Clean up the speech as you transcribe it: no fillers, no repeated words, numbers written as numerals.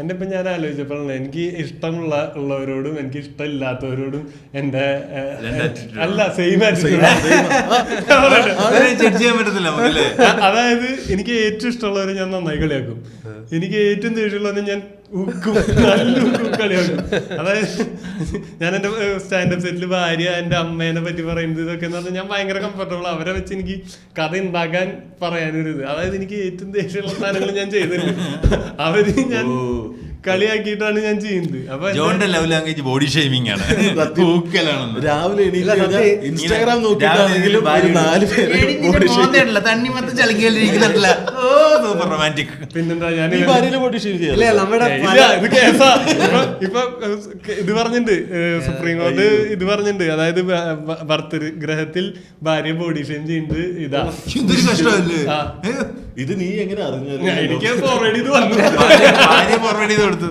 എന്റെ ഇപ്പം ഞാൻ ആലോചിച്ചപ്പോഴാണ് എനിക്ക് ഉള്ളവരോടും എനിക്ക് ഇഷ്ടമില്ലാത്തവരോടും എന്റെ അല്ല സെയിം അതായത് എനിക്ക് ഏറ്റവും ഇഷ്ടമുള്ളവരെ ഞാൻ നന്നായി കളിയാക്കും, എനിക്ക് ഏറ്റവും ദേഷ്യമുള്ളവരെ ഞാൻ നല്ല കളിയാക്കും. അതായത് ഞാൻ എന്റെ സ്റ്റാൻഡപ്പ് സെറ്റിൽ ഭാര്യ എന്റെ അമ്മേനെ പറ്റി പറയുന്നത് ഇതൊക്കെ എന്ന് പറഞ്ഞാൽ ഞാൻ ഭയങ്കര കംഫർട്ടബിൾ. അവരെ വെച്ച് എനിക്ക് കഥ ഉണ്ടാക്കാൻ പറയാനൊരു ഇത്. അതായത് എനിക്ക് ഏറ്റവും ദേഷ്യമുള്ള സാധനങ്ങൾ ഞാൻ ചെയ്തില്ല, അവര് ഞാൻ കളിയാക്കിയിട്ടാണ് ഞാൻ ചെയ്യുന്നത്. അപ്പൊ ലവ് ലാംഗ്വേജ് ബോഡി ഷേമിംഗ് ആണ്. രാവിലെ ഇൻസ്റ്റാഗ്രാം നോക്കിയിട്ടാണെങ്കിലും പിന്നെന്താ ഞാൻ ഇത് ഇപ്പൊ ഇത് പറഞ്ഞിട്ടുണ്ട്, സുപ്രീം കോടതി ഇത് പറഞ്ഞിട്ടുണ്ട്. അതായത് ഭർതൃഗ്രഹത്തിൽ ഭാര്യ ബോഡി ഷെയിം ചെയ്യുന്നത് ഇതാ. ഇത് നീ എങ്ങനെ അറിഞ്ഞു? എനിക്ക് ഫോർവേഡ് ചെയ്ത് വന്നു. ഫോർവേഡ് ചെയ്ത് കൊടുത്തു.